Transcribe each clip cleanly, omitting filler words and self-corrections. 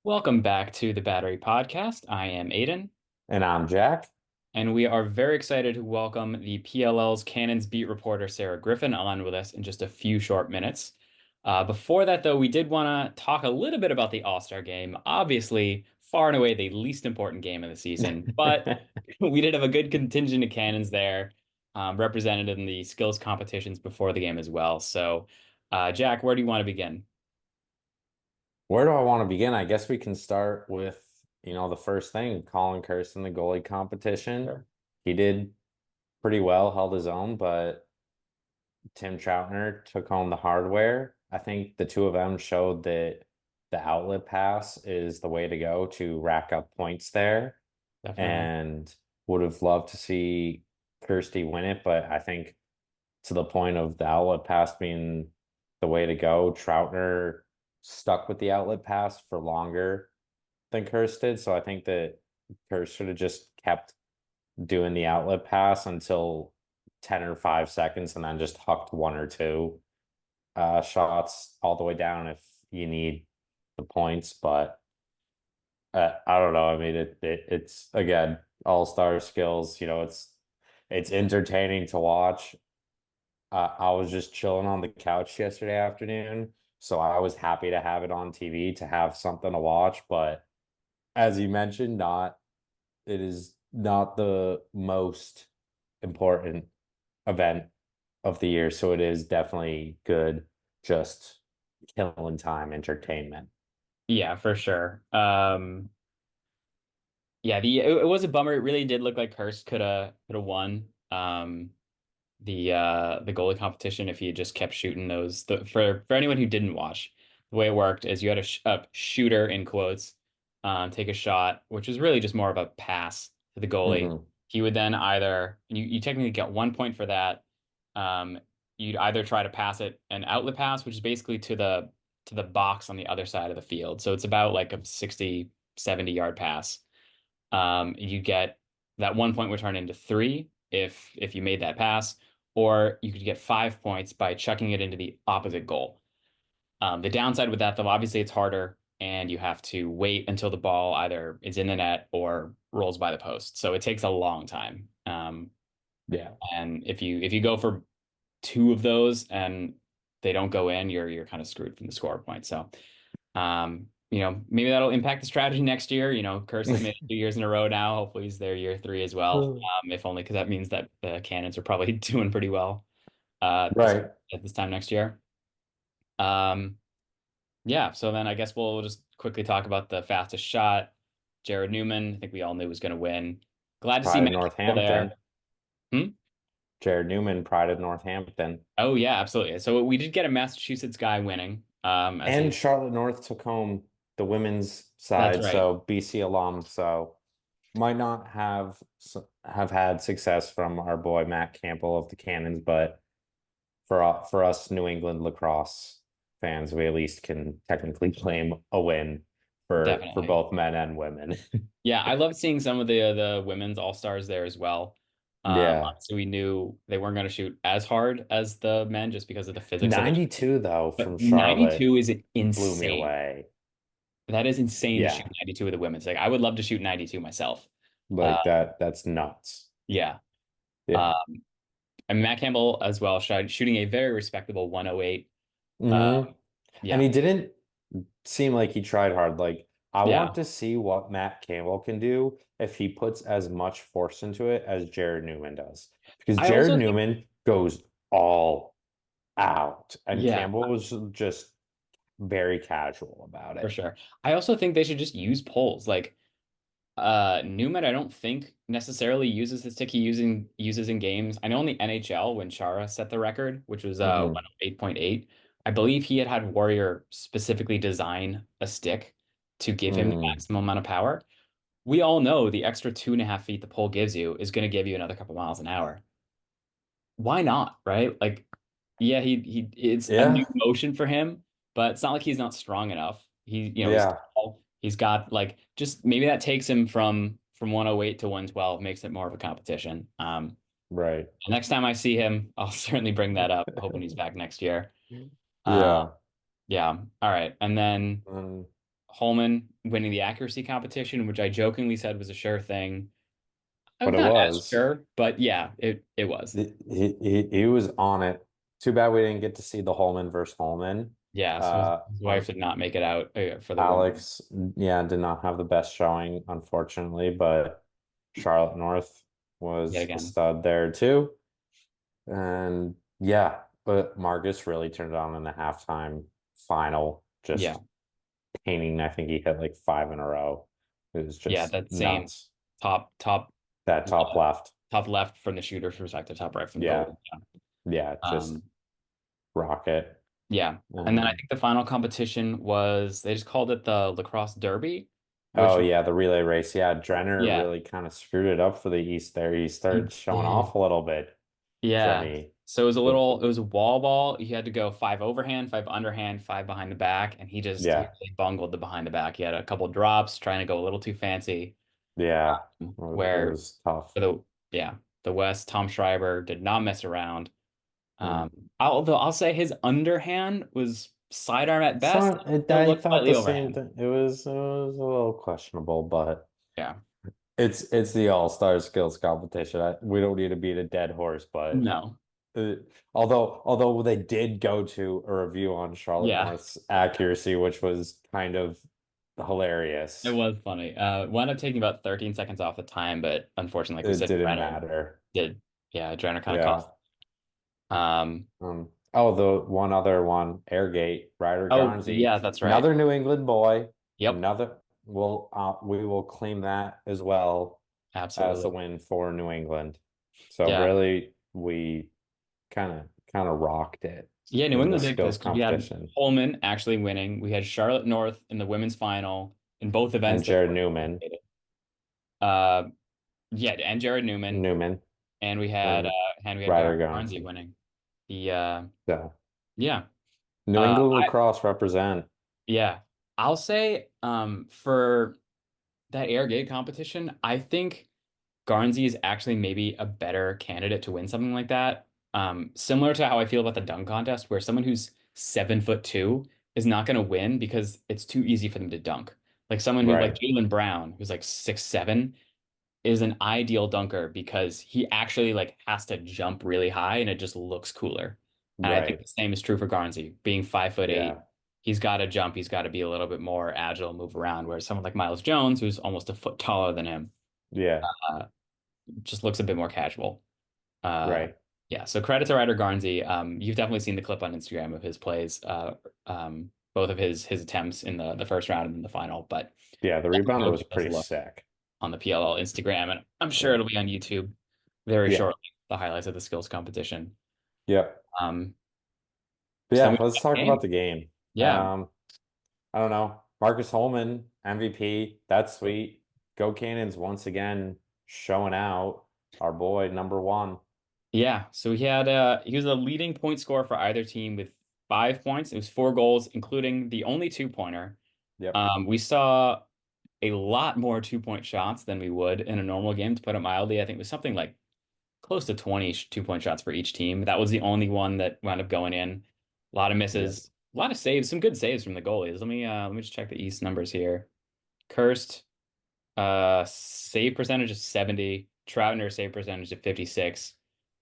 Welcome back to the Battery Podcast. I am Aidan, And I'm Jack. and we are very excited to welcome the PLL's Cannons beat reporter Sarah Griffin on with us in just a few short minutes. Before that, though, we did want to talk a little bit about the All-Star game. Obviously, far and away the least important game of the season, but we did have a good contingent of Cannons there, represented in the skills competitions before the game as well. So, Jack, where do you want to begin? Where do I want to begin? I guess we can start with, the first thing, Colin Kirsten, the goalie competition. Sure. He did pretty well, held his own, but Tim Troutner took home the hardware. I think the two of them showed that the outlet pass is the way to go to rack up points there, Definitely. and would have loved to see Kirsty win it, but I think to the point of the outlet pass being the way to go. Troutner stuck with the outlet pass for longer than Kurst did. So I think that Kurst should have just kept doing the outlet pass until 10 or 5 seconds and then just hucked one or two shots all the way down if you need the points. But I don't know. I mean, it's again all-star skills. It's entertaining to watch. I was just chilling on the couch yesterday afternoon, so I was happy to have it on TV to have something to watch. But as you mentioned, it is not the most important event of the year, so it is definitely good, just killing time entertainment. Yeah, for sure. Yeah, it was a bummer. It really did look like Hurst could have won the goalie competition if he had just kept shooting those. For anyone who didn't watch, the way it worked is you had a shooter in quotes take a shot, which was really just more of a pass to the goalie. Hmm. He would then either you technically get 1 point for that. Um, you'd either try to pass it an outlet pass, which is basically to the box on the other side of the field. So it's about like a 60, 70 yard pass. You get that 1 point would turn into three if you made that pass, or you could get 5 points by chucking it into the opposite goal. The downside with that, though, obviously it's harder, and you have to wait until the ball either is in the net or rolls by the post. So it takes a long time. Yeah. And if you go for two of those and they don't go in, you're kind of screwed from the score point. So maybe that'll impact the strategy next year. Curse has made it 2 years in a row now. Hopefully he's there year three as well. If only because that means that the Cannons are probably doing pretty well this Right. at this time next year. Um, yeah, so then I guess we'll just quickly talk about the fastest shot. Jared Newman, I think we all knew was going to win. Glad to see Pride of Matt Campbell Northampton. there. Hmm? Jared Newman, Pride of Northampton. Oh yeah, absolutely. So we did get a Massachusetts guy winning. As And he Charlotte North took home the women's That's side, right. so BC alum. So might not have had success from our boy Matt Campbell of the Cannons, but for us New England lacrosse fans, we at least can technically claim a win for Definitely. both men and women. Yeah, I loved seeing some of the women's all-stars there as well. Yeah. Obviously we knew they weren't going to shoot as hard as the men just because of the physics of the 92 though but from Charlotte 92 is blew me insane. away. That is insane to shoot Yeah. 92 with the women's. Like I would love to shoot 92 myself. Uh, Like that's nuts. yeah. Yeah. Uh, and Matt Campbell as well shooting a very respectable 108. Uh, Hmm. And yeah. he didn't seem like he tried hard. Like, I want Yeah. to see what Matt Campbell can do if he puts as much force into it as Jared Newman does. Because I Jared also think Newman goes all out, and yeah, Campbell was just very casual about for it. sure. I also think they should just use poles. Like Newman, I don't think necessarily uses the stick he uses in games. I know in the NHL when Chara set the record, which was Hmm. 108.8, I believe he had Warrior specifically design a stick to give him the Mm. maximum amount of power. We all know the extra 2.5 feet the pole gives you is going to give you another couple miles an hour. Why not, right? Like, yeah, he it's a new Yeah. motion for him, but it's not like he's not strong enough. He's Yeah. tall. He's got like just maybe that takes him from 108 to 112, makes it more of a competition. Right. Next time I see him, I'll certainly bring that up, hoping he's back next year. Uh, Yeah. yeah. All right. And then Um, Holman winning the accuracy competition, which I jokingly said was a sure thing. I'm but it not as was. sure, but yeah, it was. He was on it. Too bad we didn't get to see the Holman versus Holman. Yeah, so his wife On did not make it out for the women Alex, yeah, did not have the best showing, unfortunately, but Charlotte North yet was a again. stud there too. And yeah, but Marcus really turned on in the halftime final, Yeah, just painting. I think he hit like five in a row. It was yeah, just that same nuts. top That top left, left. top left from the shooter's perspective, top right from the Yeah. goal. Yeah. Yeah. Just Um, rocket. yeah, and then I And think the final competition was they just called it the lacrosse derby, which oh yeah, the relay race. Yeah, Drenner yeah, really kind of screwed it up for the East there. He he started showing did. off a little bit, Yeah. Drenny. So But it was a wall ball. He had to go five overhand, five underhand, five behind the back, and he yeah, really bungled the behind the back. He had a couple drops, trying to go a little too fancy. yeah. It Where was tough. for the yeah, the West, Tom Schreiber did not mess around. Hmm. Although I'll say his underhand was sidearm at best. So It I looked thought slightly the same overhand. thing. It was a little questionable, but Yeah. it's the All-Star skills competition. We don't need to beat a dead horse, but No. uh, although they did go to a review on Charlotte Yeah. North's accuracy, which was kind of It hilarious. was funny. Wound up taking about 13 seconds off the time, but unfortunately, like we It said, didn't Brenner matter. did. Yeah, Brenner kind of Yeah. cost. Um, Oh, the one other one, Airgate, Ryder oh Garnsey, yeah, that's right. another New England boy, Yep, another we will claim that as well as the absolutely. win for New England. So Yeah. really, we kind of rocked it Yeah, New in the England did skills because we had competition. Holman actually winning. We had Charlotte North in the women's final. In both events, And they Jared were Newman, uh yeah, and Jared Newman. Newman, And and we had Ryder Garnsey Garnsey. winning. The So yeah. New England I lacrosse represent. yeah. I'll say for that air gate competition, I think Garnsey is actually maybe a better candidate to win something like that. Similar to how I feel about the dunk contest, where someone who's 7'2" is not going to win because it's too easy for them to dunk. Like someone who, like Right, Jalen Brown, who's like 6'7", is an ideal dunker because he actually like has to jump really high and it just looks cooler. And I think right. the same is true for Garnsey. Being 5'8", Yeah, he's got to jump, he's got to be a little bit more agile, move around. Whereas someone like Miles Jones, who's almost a foot taller than him, yeah, uh, just looks a bit more casual. Uh, right. yeah, so credit to Ryder Garnsey. You've definitely seen the clip on Instagram of his plays, both of his attempts in the first round and in the final. But Yeah, the definitely rebounder go was give us a pretty look sick. on the PLL Instagram, and I'm sure Yeah. it'll be on YouTube very Yeah. shortly. The highlights of the skills competition. Yep. Um, But so then yeah, we let's have a talk about game. the game. Yeah, I don't know. Marcus Holman, MVP. That's sweet. Go Cannons once again showing out. Our boy, number one. yeah. So he was the leading point scorer for either team with 5 points. It was 4 goals, including the only 2-pointer. Yep. We saw a lot more 2-point shots than we would in a normal game, to put it mildly. I think it was something like close to 20 2-point shots for each team. That was the only one that wound up going in. A lot of Yep. misses, a lot of saves, some good saves from the goalies. Let me just check the East numbers here. Kirst, save percentage of 70, Troutner save percentage of 56.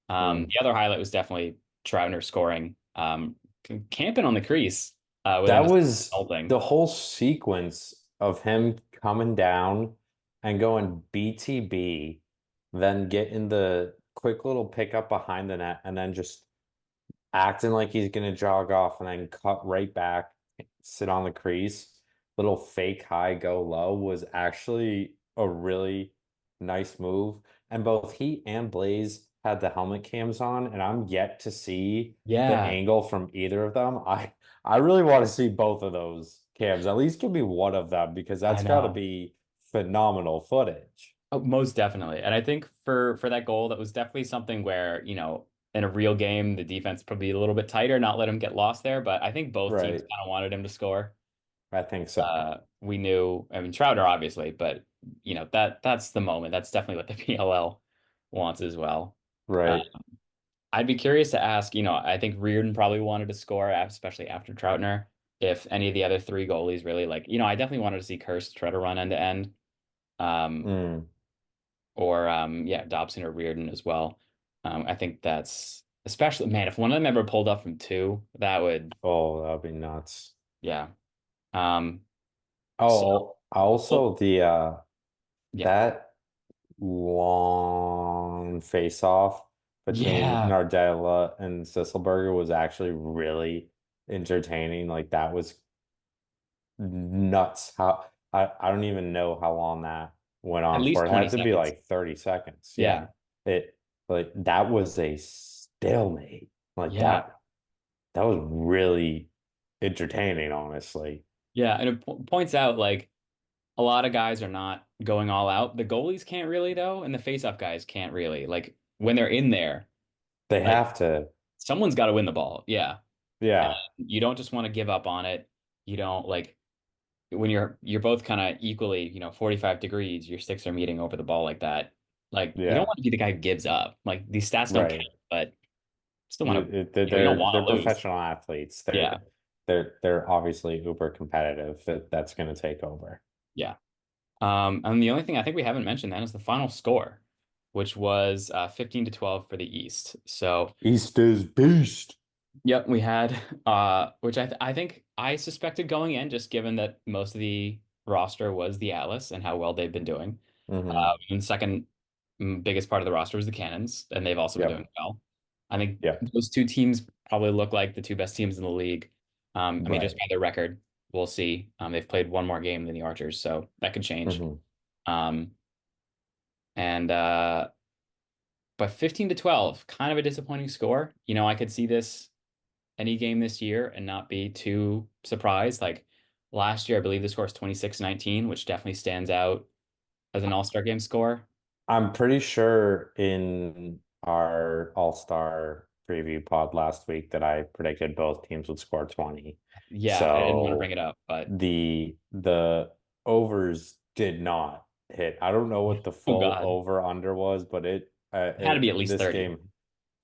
Hmm. The other highlight was definitely Troutner scoring, camping on the crease, with him That just was holding. the whole sequence of him coming down and going BTB, then getting the quick little pickup behind the net, and then just acting like he's gonna jog off and then cut right back, sit on the crease. Little fake high go low was actually a really nice move. And both he and Blaze had the helmet cams on, and I'm yet to see the Yeah, angle from either of them. I really want to see both of those cams. At least give me one of them because I that's got to know. be phenomenal footage. Oh, most definitely. And I think for that goal, that was definitely something where, in a real game, the defense probably a little bit tighter, not let him get lost there. But I think both teams Right. kind of wanted him to score. I think so. We knew, I mean, Troutner obviously, but that's the moment. That's definitely what the PLL wants as well. Uh, Right. I'd be curious to ask, I think Reardon probably wanted to score, especially after Troutner. if any of the other three goalies really like, I definitely wanted to see Kirst try to run end to end. Um, Mm. or yeah, Dobson or Reardon as well. I think that's especially man, if one of them ever pulled up from two, that would Oh, that'd be nuts. yeah. Um, so Oh, oh, also yeah. that long face off between Yeah. Nardella and Sisselberger was actually really entertaining. Like that was nuts. I don't even know how long that went At on for. least It 20 had to be seconds. like 30 seconds. Yeah. Yeah. It like that was a stalemate. Like Yeah. that was really entertaining, honestly. Yeah. And it points out like a lot of guys are not going all out. The goalies can't really though, and the face-off guys can't really. Like when they're in there, They like have to, someone's got to win the ball. Yeah. And yeah, you don't just want to give up on it. You don't like when you're both kind of equally, 45 degrees, your sticks are meeting over the ball like that. Like you don't yeah, want to be the guy who gives up. Like these stats don't count, right. but still want to, you don't They're want to lose. professional athletes. Yeah. They're obviously uber competitive. That's going to take over. Yeah. And the only thing I think we haven't mentioned then is the final score, which was 15 to 12 for the East. So, East is beast. yep, we had which I think I suspected going in just given that most of the roster was the Atlas and how well they've been doing. Hmm. And second biggest part of the roster was the Cannons, and they've also been doing Yep. well. I think Yep. those two teams probably look like the two best teams in the league. I mean, just Right. by their record, we'll see. They've played one more game than the Archers, so that could change. Hmm. Um, and but 15 to 12, kind of a disappointing score. I could see this any game this year and not be too surprised. Like last year, I believe the score is 26-19, which definitely stands out as an All-Star game score. I'm pretty sure in our All-Star preview pod last week that I predicted both teams would score 20. Yeah, I didn't want to bring So it up, but the overs did not hit. I don't know what the oh full God, over under was, but it had to be at least this 30. game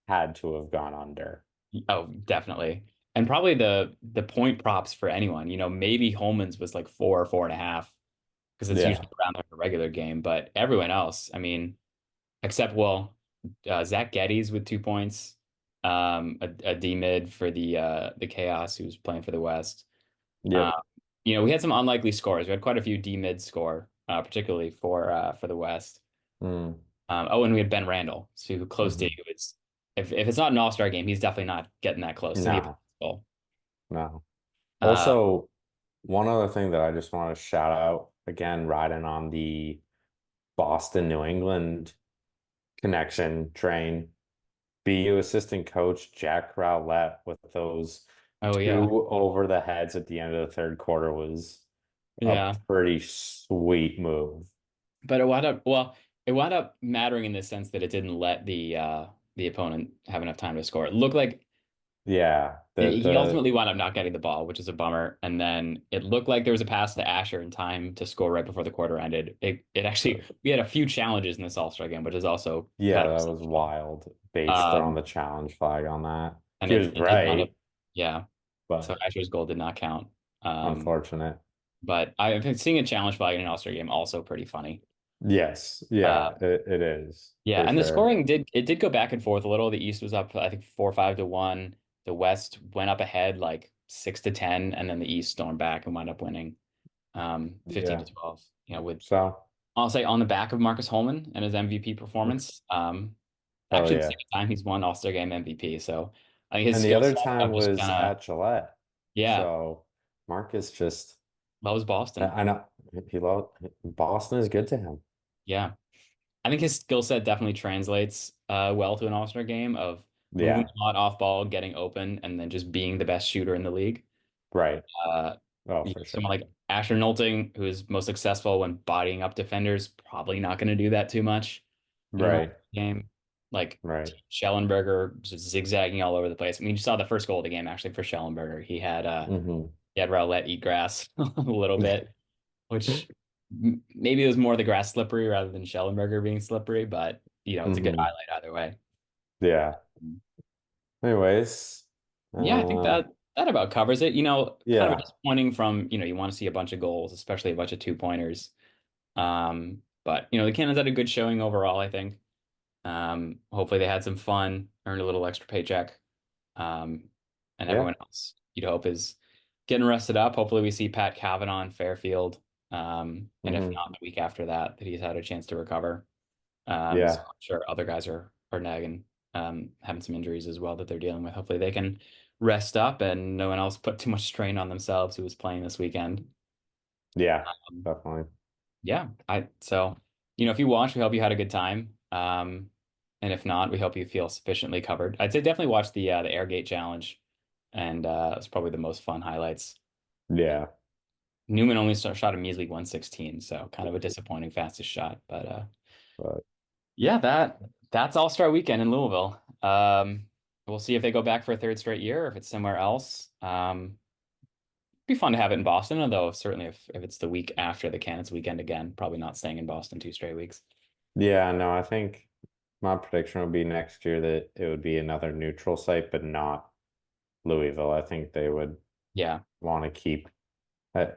had to have gone under. Oh, definitely. And probably the point props for anyone, maybe Holman's was like 4 or 4.5 because it's Yeah. usually around there for a regular game, but everyone else, I mean, except well, Zach Geddes with 2 points, a D mid for the Chaos who's playing for the West. Uh, Yep. we had some unlikely scores. We had quite a few D mid score, particularly for the West. Mm. Oh, and we had Ben Randall, so who close to Hmm. you. If it's not an All-Star game, he's definitely not getting that close. And he No, goal. no. Uh, Also, one other thing that I just want to shout out again, riding on the Boston, New England connection train. BU assistant coach Jack Rowlett with those oh yeah, two over the heads at the end of the third quarter was a yeah. pretty sweet move. But it wound up mattering in the sense that it didn't let the opponent have enough time to score. It looked like Yeah, he ultimately wound up not getting the ball, which is a bummer. And then it looked like there was a pass to Asher in time to score right before the quarter ended. It actually we had a few challenges in this All-Star game, which is also yeah, kind of that was exceptional. wild. Bates throwing Um, the challenge flag on that. and He was it did wind up, right, yeah. So but Asher's goal did not count. Um, unfortunate. but I've been seeing a challenge flag in an All-Star game also pretty funny. Yes, Uh, yeah, it is yeah, for and the sure. scoring did go back and forth a little. The East was up, I think 4-5 to 1. The West went up ahead like 6 to 10, and then the East stormed back and wound up winning 15 to Yeah. 12. With So, I'll say on the back of Marcus Holman and his MVP performance. hell Actually the yeah. second time he's won All-Star game MVP. So I think his And the skill other set time of just was kind of at Gillette. yeah, So Marcus just, loves Boston. I know he loved Boston is good to him. Yeah. I think his skill set definitely translates well to an All-Star game of moving Yeah, a lot off ball, getting open, and then just being the best shooter in the league. right. Uh, Oh, for Someone sure. like Asher Nolting, who is most successful when bodying up defenders, probably not going to do that too much in an Right, All-Star game. Like right. Schellenberger just zigzagging all over the place. I mean, you saw the first goal of the game actually for Schellenberger. Hmm. He had Rowlett eat grass a little bit, which maybe it was more the grass slippery rather than Schellenberger being slippery, but it's a good Hmm. highlight either way. Yeah. Anyways, Yeah, I think uh, that about covers it. Kind of a Yeah. disappointing from, you want to see a bunch of goals, especially a bunch of 2-pointers. But the Cannons had a good showing overall, I think. Hopefully they had some fun, earned a little extra paycheck. And Yeah. everyone else you'd hope is getting rested up. Hopefully we see Pat Cavanaugh in Fairfield. And if Hmm. not, the week after that he's had a chance to recover. So Yeah. I'm sure other guys are nagging, having some injuries as well that they're dealing with. Hopefully they can rest up and no one else put too much strain on themselves who was playing this weekend. Yeah. Um, Definitely. yeah, if you watch, we hope you had a good time. And if not, we hope you feel sufficiently covered. I'd say definitely watch the Airgate challenge, and it's probably the most fun highlights. Yeah. Newman only shot a measly 116, so kind of a disappointing fastest shot. But But yeah, that's All-Star Weekend in Louisville. We'll see if they go back for a third straight year, or if it's somewhere else. Be fun to have it in Boston, although certainly if it's the week after the Cannons weekend again, probably not staying in Boston 2 straight weeks. yeah, no, I think my prediction would be next year that it would be another neutral site, but not Louisville. I think they would Yeah. want to keep. I,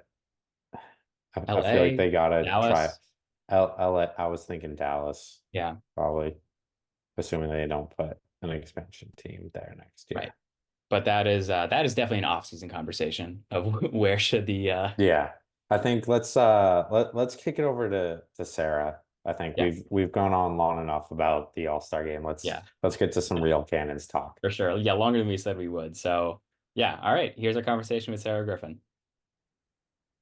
I feel like LA, they gotta try. Dallas. LA, I was thinking Dallas, Yeah, probably, assuming they don't put an expansion team there next right. year. But that is definitely an off-season conversation of where should the Yeah, I think let's kick it over to Sarah. I think yeah, we've gone on long enough about the All-Star game. yeah, Let's get to some real Cannons talk. for sure. Yeah, longer than we said we would. So yeah, all right. Here's our conversation with Sarah Griffin.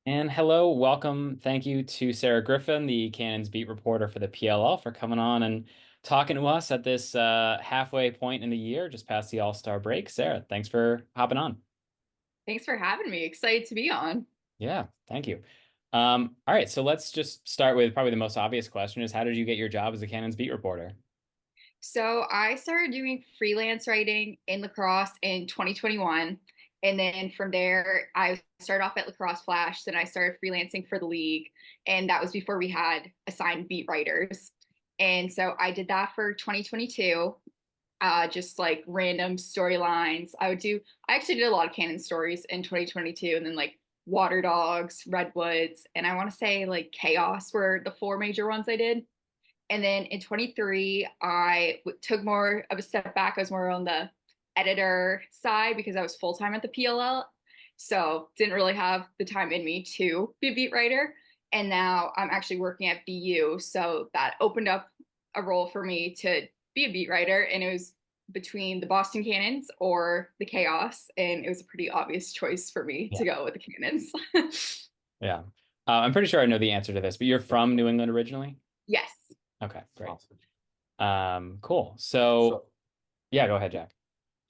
And hello, welcome. Thank you to Sarah Griffin, the Cannons beat reporter for the PLL, for coming on and talking to us at this halfway point in the year, just past the All-Star break. Sarah, thanks for hopping on. Thanks for having me. Excited to be on. Yeah, thank you. All right, so let's just start with probably the most obvious question is how did you get your job as a Cannons beat reporter? So I started doing freelance writing in lacrosse in 2021. And then from there, I started off at Lacrosse Flash. Then I started freelancing for the league. And that was before we had assigned beat writers. And so I did that for 2022, just like random storylines. I actually did a lot of canon stories in 2022, and then like Water Dogs, Redwoods, and I want to say like Chaos were the four major ones I did. And then in 23, I took more of a step back. I was more on the editor side because I was full time at the PLL. So didn't really have the time in me to be a beat writer. And now I'm actually working at BU. So that opened up a role for me to be a beat writer. And it was between the Boston Cannons or the Chaos. And it was a pretty obvious choice for me Yeah. to go with the Cannons. Yeah. I'm pretty sure I know the answer to this, but you're from New England originally? Yes. Okay, great. Awesome. Cool. So, So, yeah, go ahead, Jack.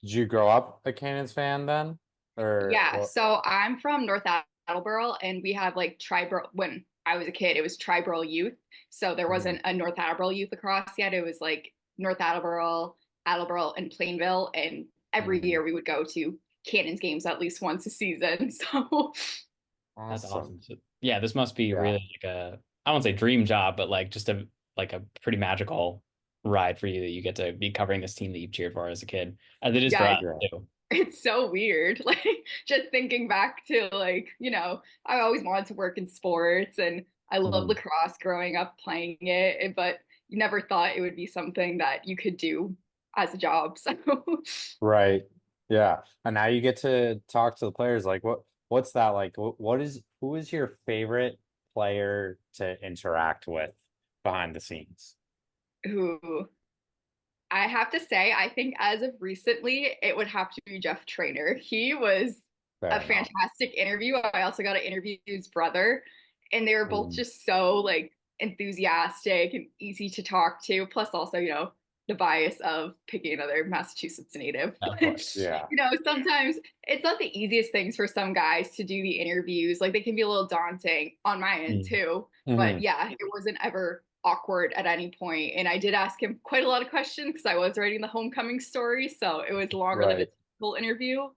did you grow up a Cannons fan then, or Yeah, what? so I'm from North Attleboro, and we have like tribal. When I was a kid, it was tribal youth. So there Mhm. wasn't a North Attleboro youth lacrosse yet. It was like North Attleboro, and Plainville, and every Mhm. year we would go to Cannons games at least once a season. So That's Awesome. awesome. So, yeah, this must be Yeah. really like I won't say dream job, but like just a pretty magical ride for you that you get to be covering this team that you've cheered for as a kid, as it is for yeah, us Yeah. too. it's so weird. Like just thinking back to like, I always wanted to work in sports and I loved Mhm. lacrosse growing up playing it, but you never thought it would be something that you could do as a job. So Right. Yeah. And now you get to talk to the players. Like, what's that like? Who is your favorite player to interact with behind the scenes? ooh, I have to say, I think as of recently, it would have to be Jeff Trainer. He was a Fair enough. fantastic interview. I also got to interview his brother, and they were both Mhm. just so like enthusiastic and easy to talk to. Plus, also, the bias of picking another Massachusetts native. Of But, course. Yeah. sometimes it's not the easiest things for some guys to do the interviews. Like they can be a little daunting on my end Mm. too. But Hmm. yeah, it wasn't ever awkward at any point. And I did ask him quite a lot of questions because I was writing the homecoming story. So it was longer than a Right. typical interview.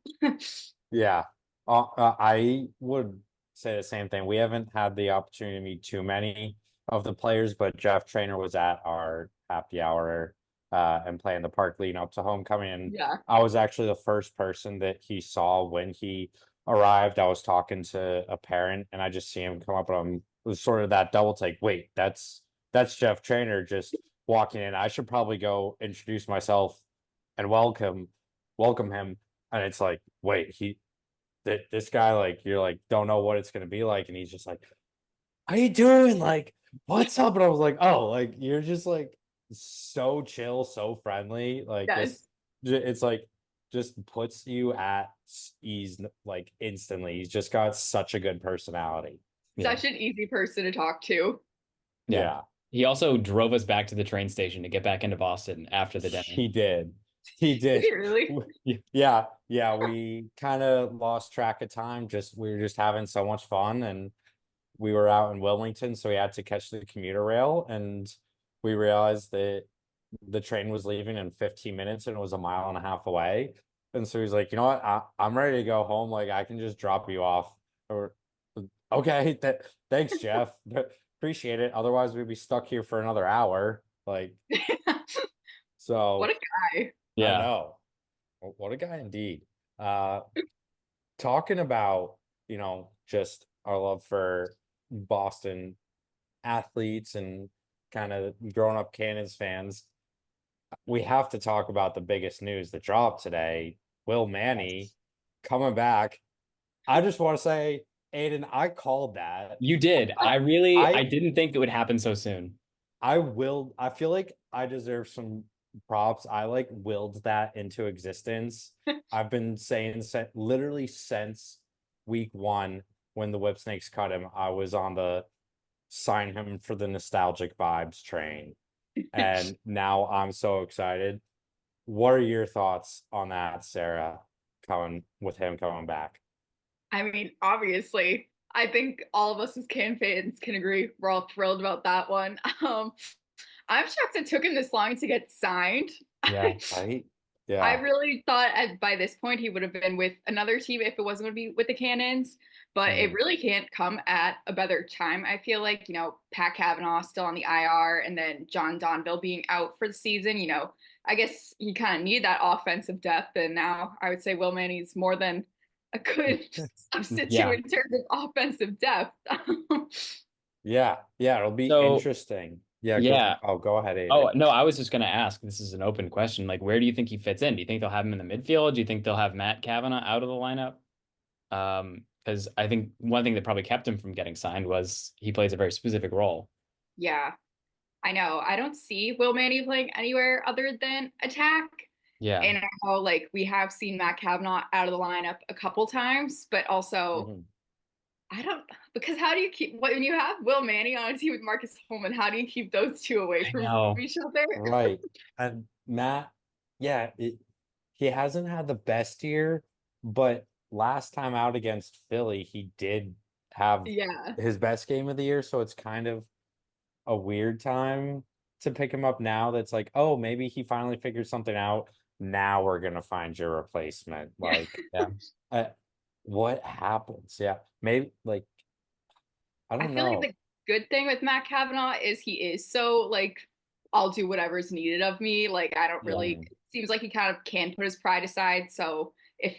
Yeah. I would say the same thing. We haven't had the opportunity to meet too many of the players, but Jeff Trainer was at our happy hour and play in the park leading up to homecoming. And Yeah. I was actually the first person that he saw when he arrived. I was talking to a parent, and I just see him come up, and it was sort of that double take. Wait, that's Jeff Trainer just walking in. I should probably go introduce myself and welcome him. And it's like, wait, this guy, like, you're like, don't know what it's gonna be like, and he's just like, how you doing? Like, what's up? And I was like, oh, like, you're just like so chill, so friendly. Like, Yes. it's like just puts you at ease like instantly. He's just got such a good personality. Yeah. Such an easy person to talk to. Yeah. Yeah, He also drove us back to the train station to get back into Boston after the dinner. he did. He Did did. he really? Yeah, yeah. We kind of lost track of time. We were just having so much fun, and we were out in Wilmington, so we had to catch the commuter rail, and we realized that the train was leaving in 15 minutes and it was a mile and a half away. And so he's like, you know what? I'm ready to go home. Like, I can just drop you off. Or, okay, thanks, Jeff. Appreciate it. Otherwise, we'd be stuck here for another hour. Like, What so a guy. I Yeah. know. What a guy indeed. Uh, Talking about, just our love for Boston athletes and kind of grown up Cannons fans, we have to talk about the biggest news that dropped today. Will Manny coming back. I just want to say, Aidan, I called that. You did. I I I didn't think it would happen so soon. I feel like I deserve some props. I like willed that into existence. I've been saying literally since week one when the Whip Snakes cut him, I was on the sign him for the nostalgic vibes train. And now I'm so excited. What are your thoughts on that, Sarah, coming with him coming back? I mean, obviously, I think all of us as Can fans can agree. We're all thrilled about that one. I'm shocked it took him this long to get signed. Yeah. Right? I Yeah. really thought by this point he would have been with another team if it wasn't going to be with the Cannons, but it Mhm. really can't come at a better time. I feel like, Pat Cavanaugh still on the IR and then John Donville being out for the season, I guess he kind of needed that offensive depth. And now I would say Will Manny's more than a good substitute Yeah. in terms of offensive depth. Yeah. Yeah. It'll be So, interesting. Yeah. yeah. Go ahead, Oh, Aiden. no, I was just going to ask. This is an open question. Like, where do you think he fits in? Do you think they'll have him in the midfield? Do you think they'll have Matt Cavanaugh out of the lineup? Because I think one thing that probably kept him from getting signed was he plays a very specific role. Yeah, I know. I don't see Will Manny playing anywhere other than attack. Yeah. And I know, like, we have seen Matt Cavanaugh out of the lineup a couple times, but also, Mhm. I don't, because how do you keep, when you have Will Manny on a team with Marcus Holman, how do you keep those two away I from know. each other? Right. And Matt, yeah, he hasn't had the best year, but last time out against Philly, he did have Yeah. his best game of the year. So it's kind of a weird time to pick him up now. That's like, oh, maybe he finally figured something out. Now we're gonna find your replacement. Yeah. Like, Yeah. uh, what happens? Yeah, maybe like I I don't feel like know. the good thing with Matt Kavanaugh is he is so, like, I'll do whatever's needed of me. Like, I don't Yeah. really, Mhm. it seems like he kind of can put his pride aside. So if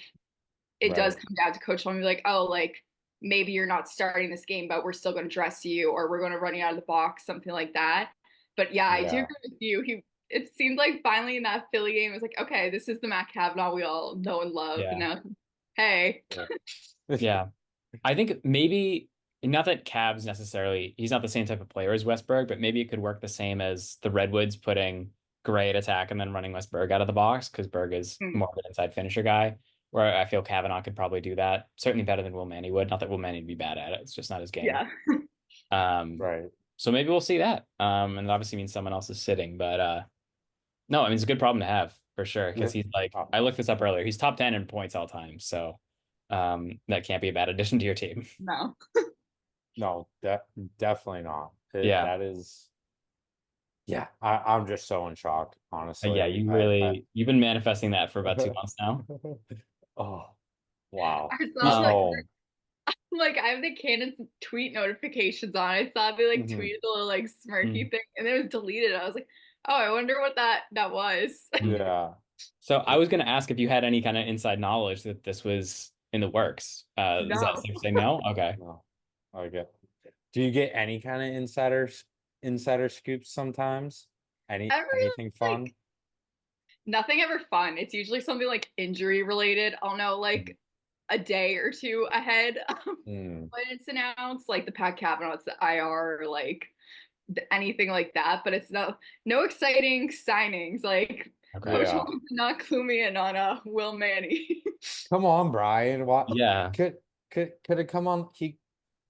it does Right. come down to Coach Holman, be like, oh, like, maybe you're not starting this game, but we're still going to dress you, or we're going to run you out of the box, something like that. But yeah, I do Yeah. agree with you. It seemed like finally in that Philly game, it was like, okay, this is the Matt Kavanaugh we all know and love. And Yeah. now, hey, Yeah. I think maybe not that Cavs necessarily, he's not the same type of player as Westberg, but maybe it could work the same as the Redwoods putting Gray at attack and then running Westberg out of the box because Berg is more of an inside finisher guy. Where I feel Kavanaugh could probably do that. Certainly better than Will Manny would. Not that Will Manny would be bad at it. It's just not his game. yeah, Um, Right. so maybe we'll see that. And it obviously means someone else is sitting. But no, I mean it's a good problem to have for sure. Yeah. Because he's like, I looked this up earlier. He's top 10 in points all time. So that can't be a bad addition to your team. no. No, definitely not. Yeah. That is, yeah. I'm just so in shock, Yeah, honestly. I you've been manifesting that for about 2 months now. oh wow. I saw He's like Um, home. like I have the Cannon's tweet notifications on. I saw they like Mhm. tweeted a little like mm, smirky thing and then it was deleted. I was like, Oh, I wonder what that was. Yeah. So I was going to ask if you had any kind of inside knowledge that this was in the works. Is that No. safe to say no? Okay. No. Okay. Do you get any kind of insider scoops sometimes? Ever Anything fun? like nothing ever fun. It's usually something like injury related. I'll know like a day or two ahead Mm. when it's announced, like the Pat Cavanaugh's the IR or like anything like that. But it's no exciting signings. Like Okay. Coach Yeah. Holmes did not clue me in on Will Manny. Come on, Brian. What Yeah. could could it come on?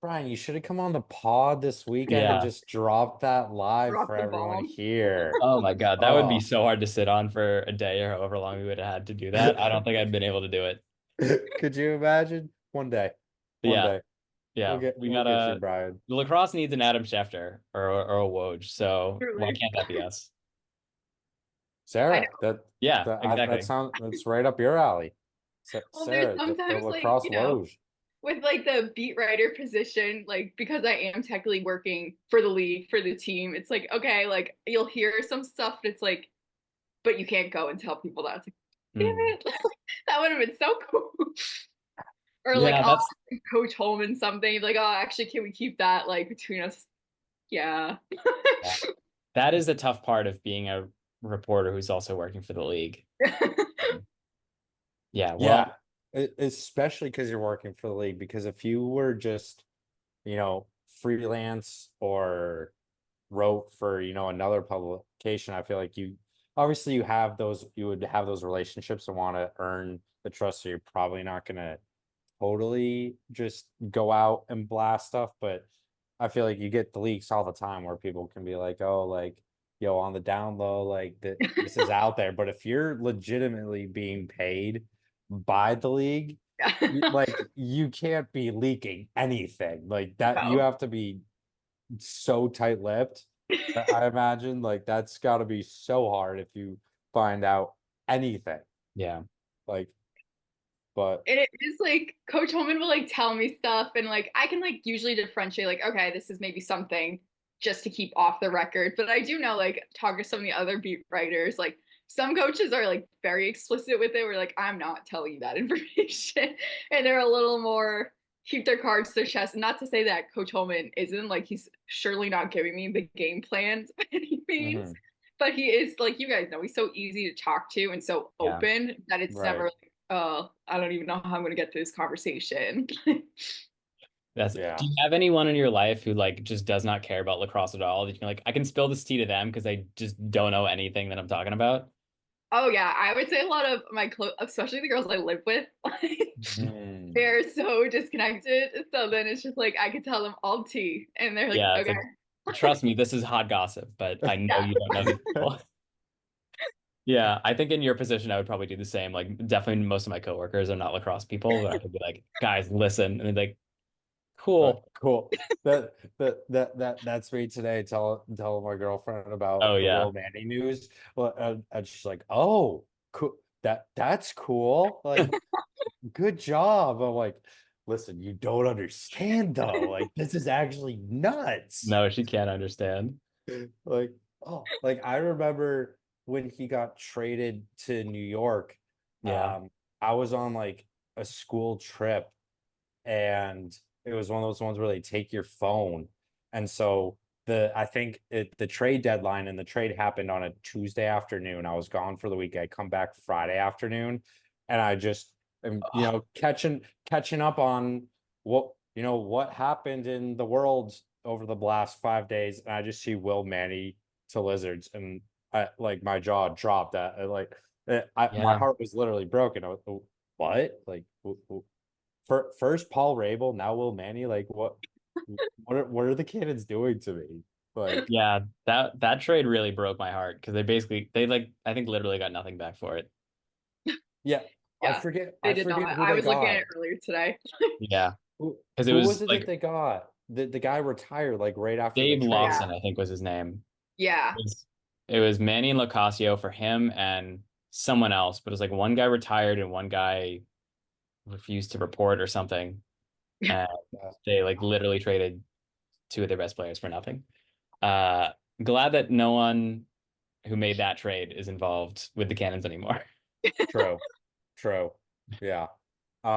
Brian, you should have come on the pod this weekend and Yeah. just dropped that live Drop for the everyone bomb. here. Oh my God. That would be Oh, so hard to sit on for a day or however long we would have had to do that. I don't think I'd been able to do it. could you imagine? One day, But one yeah. day Yeah. We we'll get you, gotta, Brian. the lacrosse needs an Adam Schefter or a Woj. So why Truly. can't that be us? I know. Sarah, Yeah, that exactly. sounds that's right up your alley. Well, there's Sarah, the sometimes like, lacrosse Woj. with like the beat writer position, like because I am technically working for the league, for the team, it's like, okay, like you'll hear some stuff that's like, but you can't go and tell people that. It's like, damn Hmm. it. That would have been so cool. Or like Yeah, I'll that's ask Coach Holman something, like, oh, actually, can we keep that like between us? Yeah. yeah. That is the tough part of being a reporter who's also working for the league. Yeah, Yeah, well, especially because you're working for the league. Because if you were just, freelance or wrote for, another publication, I feel like you have you would have those relationships and want to earn the trust. So you're probably not gonna totally just go out and blast stuff. But I feel like you get the leaks all the time where people can be like, oh, like, yo, on the down low, like this is out there. But if you're legitimately being paid by the league, you can't be leaking anything like that. You No. have to be so tight-lipped. I imagine like that's got to be so hard if you find out anything. yeah. Like, but And it is like Coach Holman will like tell me stuff, and like I can like usually differentiate, like, okay, this is maybe something just to keep off the record. But I do know, like, talking to some of the other beat writers, like some coaches are like very explicit with it. We're like, I'm not telling you that information. And they're a little more keep their cards to their chest. And not to say that Coach Holman isn't, like, he's surely not giving me the game plans by any means. mhm, But he is, like, you guys know, he's so easy to talk to and so Yeah. open that it's never right. like, oh, I don't even know how I'm going to get through this conversation. That's Yeah. Do you have anyone in your life who like just does not care about lacrosse at all? That you're like, I can spill this tea to them because they just don't know anything that I'm talking about? Oh yeah, I would say a lot of my especially the girls I live with, like, Mm. they're so disconnected. So then it's just like I could tell them all tea, and they're like, Yeah, it's okay, like, trust me, this is hot gossip, but I know yeah, you don't know these people. Yeah, I think in your position, I would probably do the same. Like, definitely most of my coworkers are not lacrosse people, but I would be like, guys, listen. And they're like, cool. Cool. That's me today. Tell my girlfriend Oh, about the yeah. Will Manny news. Well, and she's like, "Oh, cool. That's cool. Like, good job." I'm like, "Listen, you don't understand though. Like, this is actually nuts." No, she can't understand. Like, like I remember when he got traded to New York. Yeah. I was on like a school trip, and it was one of those ones where they take your phone. And so I think the trade deadline and the trade happened on a Tuesday afternoon. I was gone for the week. I come back Friday afternoon, and I just am, catching up on what happened in the world over the last 5 days. And I just see Will Manny to Lizards, and I like my jaw dropped. My Yeah. heart was literally broken. I was, what? Like, first Paul Rabel, now Will Manny. Like, what are the cannons doing to me? Like, Yeah. That trade really broke my heart because they like, I think literally got nothing back for it. yeah, I yeah, forget they I did not. forget who I they was looking at got. it earlier today. Yeah. Who Because it who was was it that like they got? The guy retired like right after the Dave trade. Yeah, Lawson, I think was his name. yeah, It was Manny and Locasio for him and someone else, but it was like one guy retired and one guy refused to report or something. And Yeah. they like literally traded two of their best players for nothing. Uh, Glad that no one who made that trade is involved with the Cannons anymore. True. True. Yeah.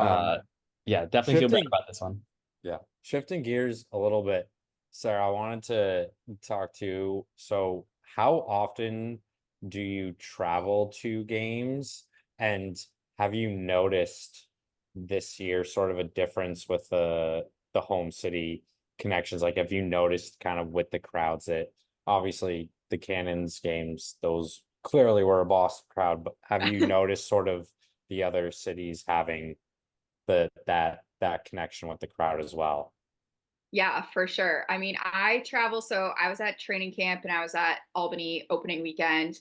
Uh, Um, yeah, definitely feel better shifting, about this one. yeah, shifting gears a little bit. Sarah, I wanted to talk to you. So, how often do you travel to games? And have you noticed this year sort of a difference with the home city connections? Like, have you noticed kind of with the crowds that obviously the Cannons games, those clearly were a Boston crowd, but have you noticed sort of the other cities having that connection with the crowd as well? Yeah, for sure. I mean, I travel, so I was at training camp and I was at Albany opening weekend.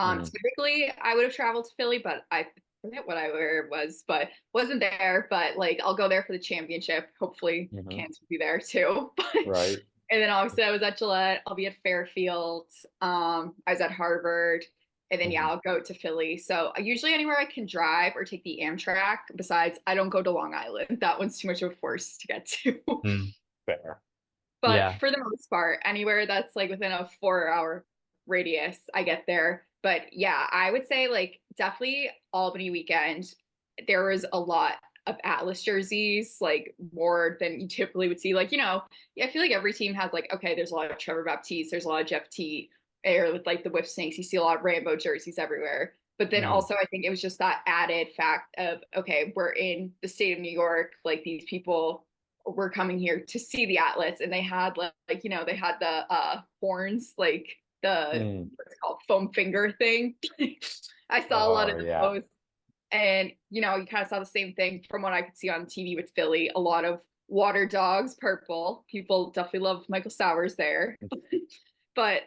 Mm, Typically I would have traveled to Philly, but I forget what I where it was, but wasn't there. But like I'll go there for the championship. Hopefully mhm, Kansas will be there too. But right. and then obviously I was at Gillette, I'll be at Fairfield. I was at Harvard. And then yeah, Mhm, I'll go to Philly. So usually anywhere I can drive or take the Amtrak. Besides, I don't go to Long Island. That one's too much of a force to get to. Mm, fair. But yeah. for the most part, anywhere that's like within a 4 hour radius, I get there. But yeah, I would say like definitely Albany weekend. There was a lot of Atlas jerseys, like more than you typically would see. Like, yeah, I feel like every team has like, okay, there's a lot of Trevor Baptiste, there's a lot of Jeff T, or with like the Whip Snakes, you see a lot of Rambo jerseys everywhere. But then Mhm, also, I think it was just that added fact of, okay, we're in the state of New York. Like these people were coming here to see the Atlas, and they had they had the horns, like the mm. what's it called, foam finger thing. I saw a lot Oh of yeah. those, and you kind of saw the same thing from what I could see on TV with Philly. A lot of water dogs, purple. People definitely love Michael Sowers there, but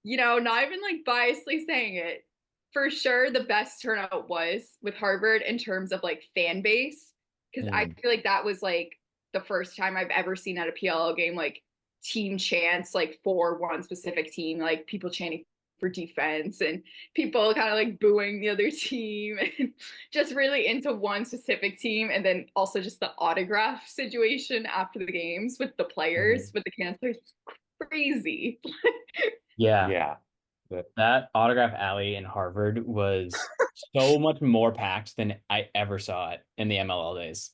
not even like biasly saying it, for sure the best turnout was with Harvard in terms of like fan base. Because I Mm, feel like that was like the first time I've ever seen at a PLL game like team chants like for one specific team, like people chanting for defense and people kind of like booing the other team and just really into one specific team. And then also just the autograph situation after the games with the players, mhm. with the cancelers, crazy. Yeah. Yeah. That- That autograph alley in Harvard was so much more packed than I ever saw it in the MLL days.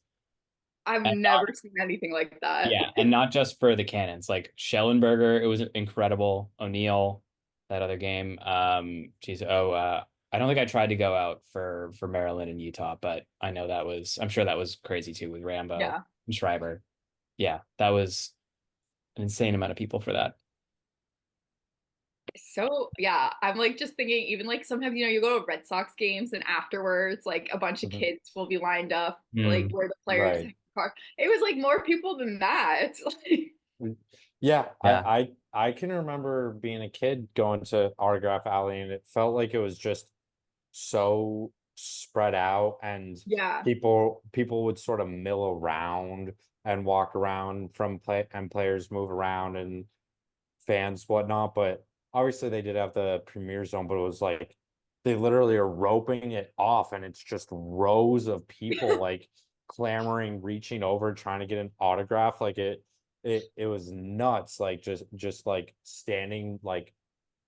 I've And not, never seen anything like that. yeah, and not just for the Cannons, like Schellenberger, it was incredible. O'Neill, that other game. Geez, I don't think I tried to go out for Maryland and Utah, but I'm sure that was crazy too with Rambo Yeah. and Schreiber. Yeah, that was an insane amount of people for that. So yeah, I'm like just thinking, even like sometimes, you go to Red Sox games and afterwards, like a bunch of mhm. kids will be lined up, like Hmm. where the players Right. park. It was like more people than that. Mm. Yeah, Yeah. I can remember being a kid going to Autograph Alley and it felt like it was just so spread out and Yeah. people would sort of mill around and walk around from play and players move around and fans whatnot, but obviously they did have the premier zone, but it was like they literally are roping it off and it's just rows of people like clamoring, reaching over, trying to get an autograph. Like it was nuts, like just like standing like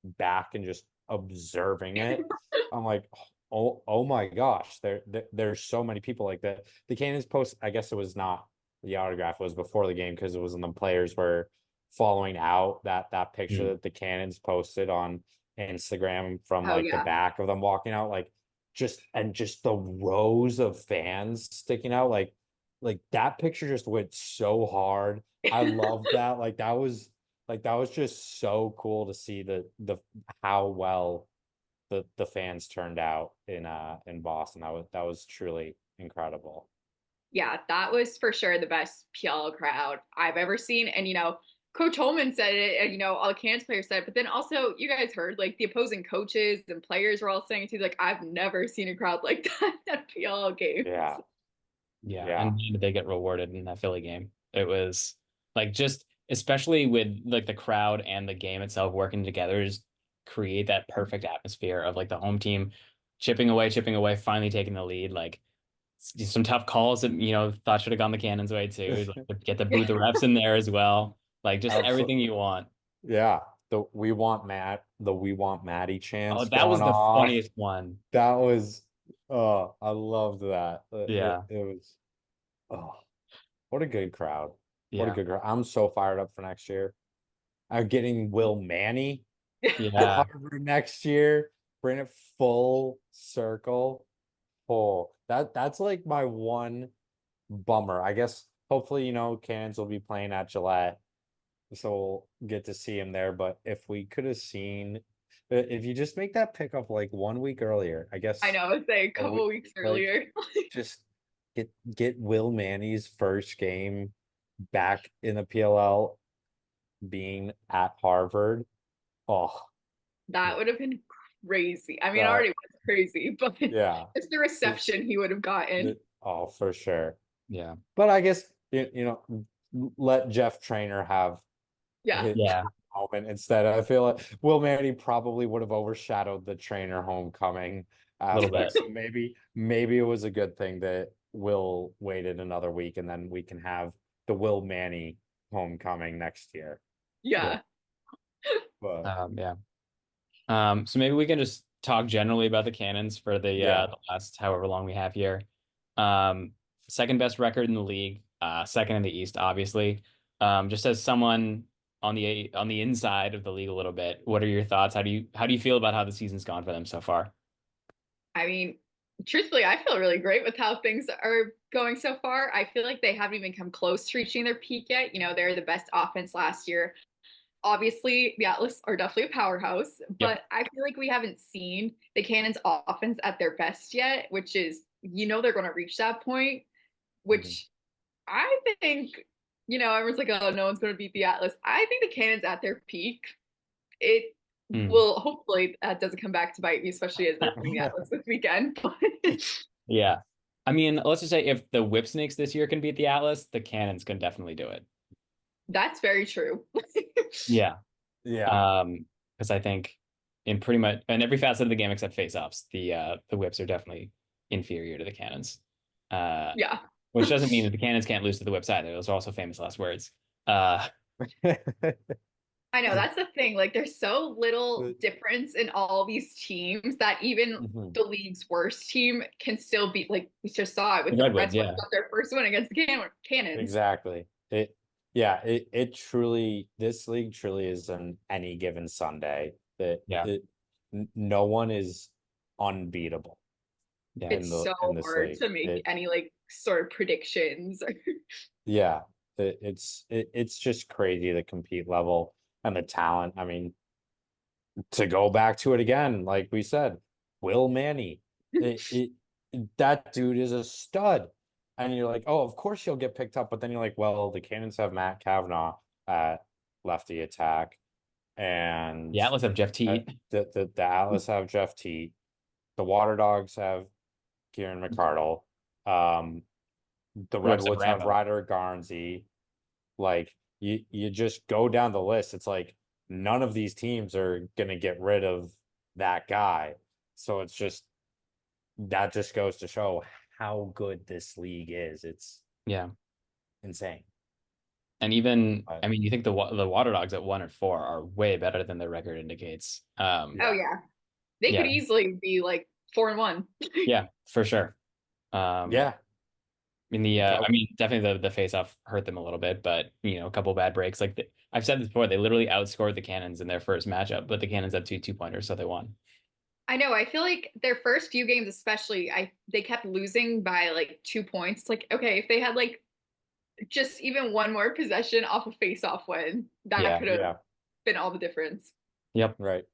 back and just observing it. I'm like, oh my gosh, there's so many people like that. The Cannons post, I guess it was not the autograph, it was before the game because it was when the players were following out that picture Hmm. that the Cannons posted on Instagram from Oh like the yeah. back of them walking out, like just the rows of fans sticking out, like that picture just went so hard. I love that. Like that was just so cool to see the how well the fans turned out in Boston. That was truly incredible. Yeah, that was for sure the best PL crowd I've ever seen. And Coach Holman said it, and all the Kansas players said it, but then also you guys heard like the opposing coaches and players were all saying it too. Like, I've never seen a crowd like that at PL games. Yeah, Yeah, yeah. and they get rewarded in that Philly game. It was like just especially with like the crowd and the game itself working together, just create that perfect atmosphere of like the home team chipping away, finally taking the lead. Like some tough calls that thought should have gone the Cannons' way too. Like get the booth the refs in there as well. Like just Absolutely. everything you want. Yeah. the we want Maddie Oh, chants that was going the off. funniest one. That was, oh, I loved that. Yeah. It was, oh, what a good crowd. What a Yeah. good crowd. I'm so fired up for next year. I'm getting Will Manny at Yeah. Harvard next year. Bring it full circle. Oh, that's like my one bummer. I guess hopefully, Cannons will be playing at Gillette, so we'll get to see him there. But if we could have seen, if you just make that pickup like 1 week earlier, I I guess know, it's like a a couple week, of weeks like earlier. just get Will Manny's first game back in the PLL being at Harvard. Oh, That would have been crazy. I mean, it that already was crazy, but yeah, it's the just reception he would have gotten. oh for sure. Yeah. But I guess let Jeff Trainer have Yeah. his Yeah. moment instead. I feel like Will Manny probably would have overshadowed the Trainer homecoming A little aspect. bit. So maybe it was a good thing that Will waited another week and then we can have the Will Manny homecoming next year. Yeah. But Yeah. So maybe we can just talk generally about the Cannons for yeah. the last however long we have here. Um, second best record in the league, second in the East, obviously. Just as someone on the inside of the league a little bit, what are your thoughts? How do you feel about how the season's gone for them so far? I mean, truthfully, I feel really great with how things are going so far. I feel like they haven't even come close to reaching their peak yet. They're the best offense last year. Obviously, the Atlas are definitely a powerhouse, Yep. but I feel like we haven't seen the Cannons offense at their best yet, which is, they're going to reach that point, Mhm. which I think, everyone's like, oh, no one's going to beat the Atlas. I think the Cannons at their peak, it Hmm. will hopefully that doesn't come back to bite me, especially as they're playing the Atlas this weekend. But Yeah. I mean, let's just say if the Whip Snakes this year can beat the Atlas, the Cannons can definitely do it. that's very true. Yeah. Yeah. Because I think in pretty much in every facet of the game except face-offs, the Whips are definitely inferior to the Cannons. Uh, Yeah. which doesn't mean that the Cannons can't lose to the Whips either. Those are also famous last words. Uh, I know that's the thing. Like, there's so little difference in all these teams that even Mhm. the league's worst team can still beat. Like, we just saw it the with the Redwoods, Red Wings yeah. got their first win against the Cannons. Exactly. It truly, this league truly is an any given Sunday that Yeah. no one is unbeatable Yeah. in It's so this hard league. to make any like sort of predictions. Yeah, it's just crazy the compete level and the talent. I mean, to go back to it again, like we said, Will Manny, that dude is a stud. And you're like, oh, of course he'll get picked up. But then you're like, well, the Cannons have Matt Kavanaugh at lefty attack, and The Atlas have Jeff Teat. the Atlas have Jeff Teat. The Water Dogs have Kieran McCardle. Um, the The Whips have Redwoods have Rambo. Ryder Garnsey. Like you just go down the list. It's like none of these teams are gonna get rid of that guy. So it's just that just goes to show how good this league is. It's Yeah. insane. And even, But I mean, you think the Water Dogs at 1-4 are way better than their record indicates. Oh yeah, yeah, they could Yeah. easily be like 4-1. Yeah, for sure. Um, yeah. I mean, definitely the face off hurt them a little bit, but a couple bad breaks. Like I've said this before, they literally outscored the Cannons in their first matchup, but the Cannons have two pointers, so they won. I know. I feel like their first few games, especially, they kept losing by like 2 points. It's like, okay, if they had like just even one more possession off a face-off win, that Yeah. could have been all the difference. Yep. Right.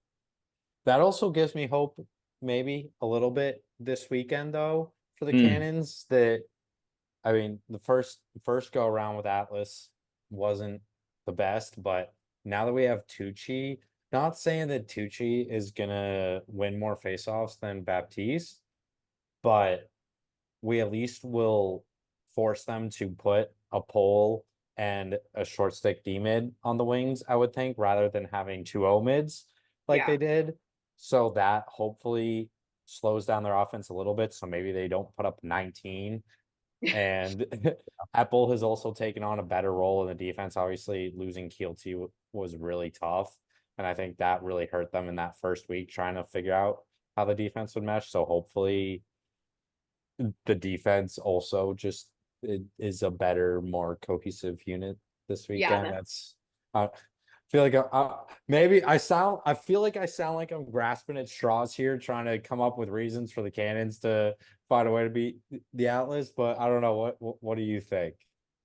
That also gives me hope, maybe a little bit this weekend though, for the Mm. Cannons. That I mean, the first go around with Atlas wasn't the best, but now that we have Tucci, not saying that Tucci is gonna win more faceoffs than Baptiste, but we at least will force them to put a pole and a short stick D mid on the wings, I would think, rather than having two O mids like Yeah. they did. So that hopefully slows down their offense a little bit. So maybe they don't put up 19. And Apple has also taken on a better role in the defense. Obviously, losing Keelty was really tough. And I think that really hurt them in that first week trying to figure out how the defense would mesh. So hopefully the defense also just is a better, more cohesive unit this Yeah, weekend. That's I feel like maybe I feel like I sound like I'm grasping at straws here, trying to come up with reasons for the Cannons to find a way to beat the Atlas, but I don't know what do you think?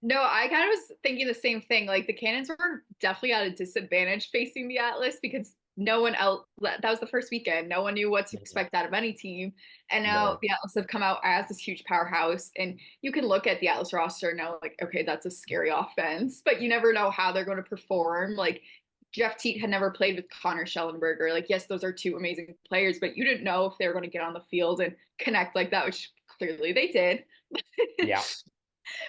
no, I kind of was thinking the same thing. Like the Cannons were definitely at a disadvantage facing the Atlas because no one else, that was the first weekend. No one knew what to expect out of any team. And now Right. the Atlas have come out as this huge powerhouse. And you can look at the Atlas roster and know, like, okay, that's a scary offense, but you never know how they're going to perform. Like Jeff Teat had never played with Connor Schellenberger. Like, yes, those are two amazing players, but you didn't know if they were going to get on the field and connect like that, which clearly they did. Yeah.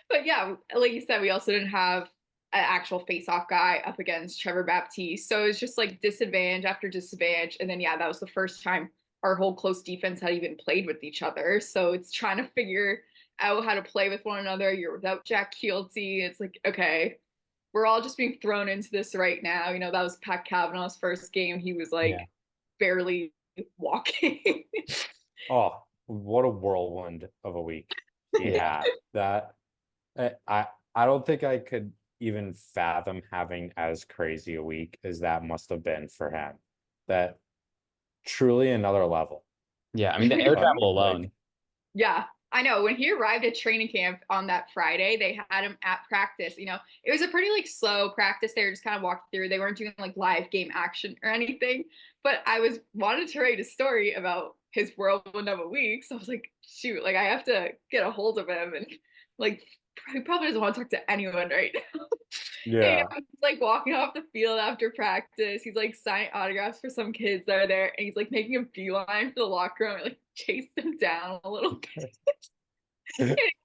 But yeah, like you said, we also didn't have an actual face-off guy up against Trevor Baptiste. So it's just like disadvantage after disadvantage. And then yeah, that was the first time our whole close defense had even played with each other. So it's trying to figure out how to play with one another. You're without Jack Keelty. It's like, okay, we're all just being thrown into this right now. You know, that was Pat Kavanaugh's first game. He was Yeah. like barely walking. Oh, what a whirlwind of a week he Yeah. had. That I don't think I could even fathom having as crazy a week as that must have been for him. That truly another level. Yeah. I mean, the air travel Like, alone. Yeah, I know. When he arrived at training camp on that Friday, they had him at practice. You know, it was a pretty like slow practice. They were just kind of walking through. They weren't doing like live game action or anything. But I was wanted to write a story about his whirlwind of a week. So I was like, shoot, like I have to get a hold of him and like he probably doesn't want to talk to anyone right now. And, you know, yeah. he's like walking off the field after practice. He's like signing autographs for some kids that are there, and he's like making a beeline for the locker room and like chased them down a little bit.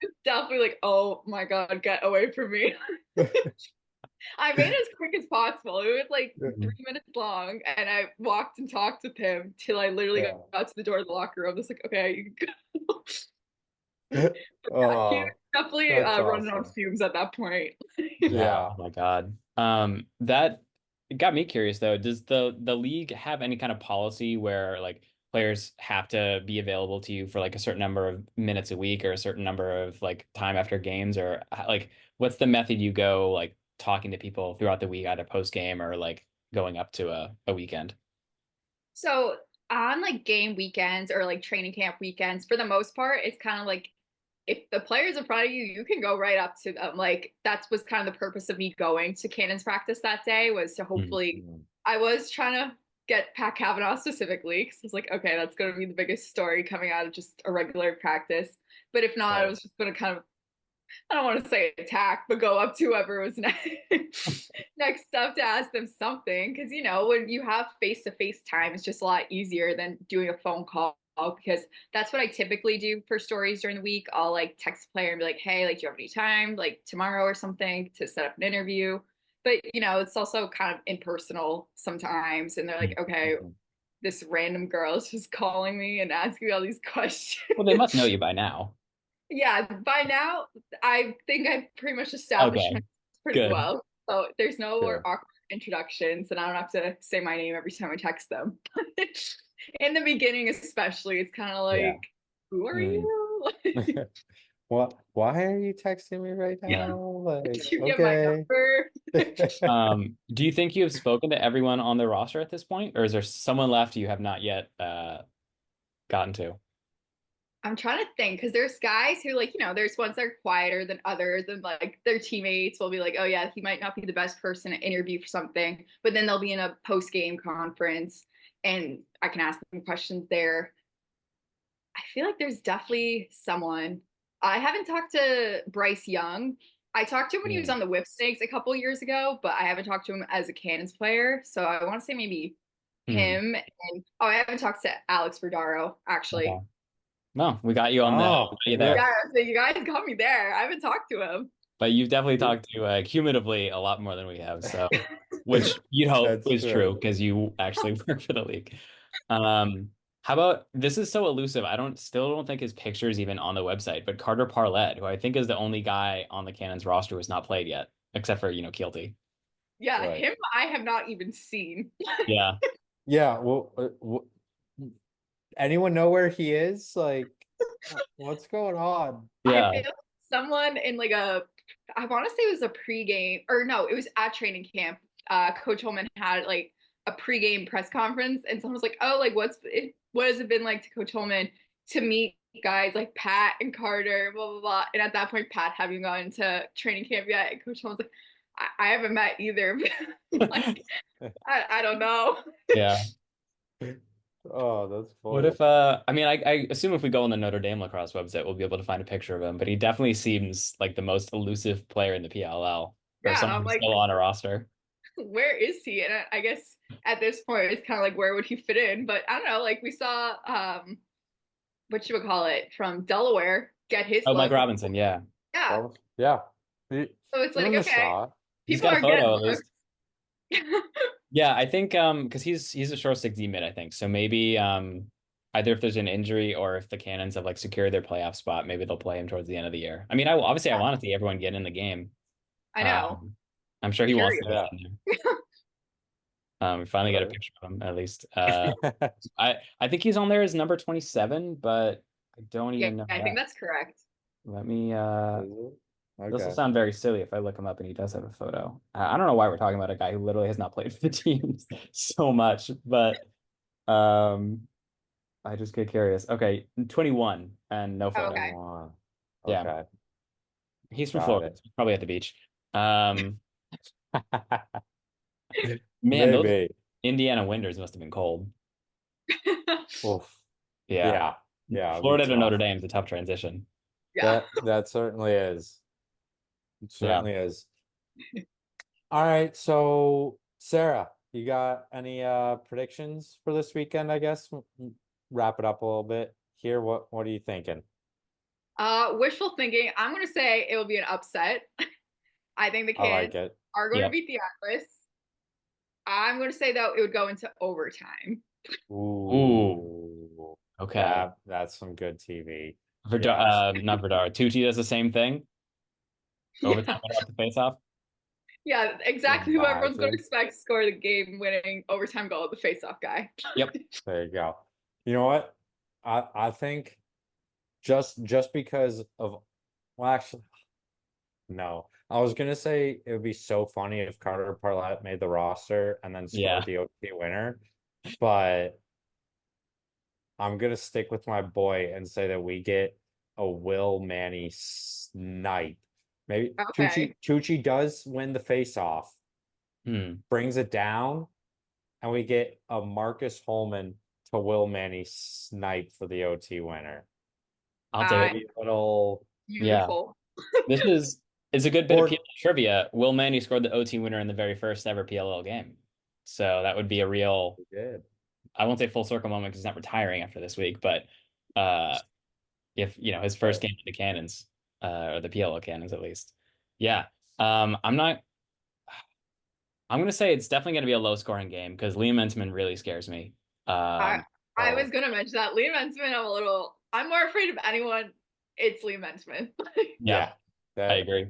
It's definitely like, oh my god, get away from me. I made it as quick as possible. It was like Yeah. 3 minutes long, and I walked and talked with him till I literally got to the door of the locker room. I was like, okay, you can go. Yeah, he was Oh, definitely that's running on awesome. fumes at that point. Yeah. Yeah. Oh my God. That got me curious though. Does the league have any kind of policy where like players have to be available to you for like a certain number of minutes a week or a certain number of like time after games or like what's the method you go like talking to people throughout the week, either post game or like going up to a weekend? So on like game weekends or like training camp weekends, for the most part, it's kind of like if the player's in front of you, you can go right up to them. Like that was kind of the purpose of me going to Cannons practice that day was to Mhm. hopefully I was trying to get Pat Kavanaugh specifically because I was like, okay, that's going to be the biggest story coming out of just a regular practice. But if not, I Right. was just going to kind of I don't want to say attack, but go up to whoever was next, next up to ask them something. Because, you know, when you have face to face time, it's just a lot easier than doing a phone call because that's what I typically do for stories during the week. I'll like text the player and be like, hey, like, do you have any time, like tomorrow or something to set up an interview? But, you know, it's also kind of impersonal sometimes. And they're like, okay, Mhm. this random girl is just calling me and asking me all these questions. Well, they must know you by now. Yeah, by now I think I've pretty much established Okay, myself pretty good. well. So there's no more Sure. awkward introductions, and I don't have to say my name every time I text them. In the beginning, especially, it's kind of Yeah. like, "Who are Mm. you? What? Why are you texting me right Yeah, now? Like, did you get my okay. number?" Do you think you have spoken to everyone on the roster at this point, or is there someone left you have not yet gotten to? I'm trying to think because there's guys who like, you know, there's ones that are quieter than others, and like their teammates will be like, oh yeah, he might not be the best person to interview for something, but then they'll be in a post game conference and I can ask them questions there. I feel like there's definitely someone. I haven't talked to Bryce Young. I talked to him when he was Mm. on the Whip Snakes a couple years ago, but I haven't talked to him as a Cannons player. So I want to say maybe Hmm. him. And oh, I haven't talked to Alex Verdaro Okay. actually. No, we got you on the we Oh, got you yeah. there. Yeah, so you guys got me there. I haven't talked to him. But you've definitely talked to cumulatively a lot more than we have. So, which you'd hope That's is true true. because you actually work for the league. Um, how about this is so elusive. I don't think his picture is even on the website, but Carter Parlett, who I think is the only guy on the Cannons roster who has not played yet, except for, Keelty. Yeah, Right. him I have not even seen. Yeah. Yeah. Well, anyone know where he is? Like, what's going on? I Yeah. feel like someone in like I want to say it was a pregame, or no, it was at training camp. Coach Holman had like a pregame press conference, and someone was like, "Oh, like what has it been like to Coach Holman to meet guys like Pat and Carter, blah blah blah." And at that point, Pat having gone to training camp yet, and Coach Holman's like, "I haven't met either." Like, I don't know. Yeah. Oh, that's What funny. if I mean I assume if we go on the Notre Dame lacrosse website we'll be able to find a picture of him, but he definitely seems like the most elusive player in the PLL or Yeah, and someone I'm who's like, still on a roster. where is he? And I guess at this point, it's kind of like, where would he fit in? But I don't know. Like we saw, what you would call it from Delaware get his Oh, Mike look. Robinson, yeah. Yeah. Well, yeah. So it's Give like, him a okay, shot. He's people got a are getting photo at least. looked. Yeah, I think because he's a short stick D mid, I think. So maybe either if there's an injury or if the Cannons have like secured their playoff spot, maybe they'll play him towards the end of the year. I mean, I want to see everyone get in the game. I know. Um, I'm sure he wants to Curious. get Yeah. in there. We finally get a Right. picture of him at least. I think he's on there as number 27, but I don't Yeah, even know I think that. that's correct. Let me Is it? this will Okay. sound very silly if I look him up and he does have a photo. I don't know why we're talking about a guy who literally has not played for the team so much, but um I just get curious. Okay, 21 and no Oh, photo. okay. 21. Yeah, Okay. he's from Got Florida, it. so probably at the beach. Um Man, those Maybe. Indiana winters must have been cold. Oof. Yeah. Yeah. Yeah, it'd be Florida to Notre tough. Dame is a tough transition. Yeah. That certainly is. It Yeah. certainly is. All right, so Sarah, you got any predictions for this weekend, I guess? Wrap it up a little bit here. What are you thinking? Wishful thinking. I'm gonna say it will be an upset. I think the I like Cans it. are going to Yep. beat the Atlas. I'm going to say though it would go into overtime. Ooh. Ooh, Okay. that's some good TV. Verdar, Yes. not Verdar. Tucci does the same thing. Overtime Yeah, winner off the face-off. yeah, exactly who everyone's going to Imagine. expect to score the game-winning overtime goal, the face-off guy. Yep. There you go. You know what? I think just because of, well, actually, no. I was gonna say it would be so funny if Carter Parlett made the roster and then Yeah. scored the OT winner, but I'm gonna stick with my boy and say that we get a Will Manny snipe. Maybe Okay. Tucci does win the face-off, Hmm. brings it down, and we get a Marcus Holman to Will Manny snipe for the OT winner. I'll take Uh, it. Maybe a little Yeah. Beautiful. This is a good bit of or PLL trivia. Will Manny scored the OT winner in the very first ever PLL game. So that would be a real, good. I won't say full circle moment because he's not retiring after this week, but uh if his first Right. game with the Cannons, or the PLL Cannons at least. Yeah. I'm not I'm gonna say it's definitely gonna be a low scoring game because Liam Entman really scares me. I Um I was Oh, gonna mention that Liam Ensman. I'm more afraid of anyone. It's Liam Ensman. yeah, yeah. I That agree.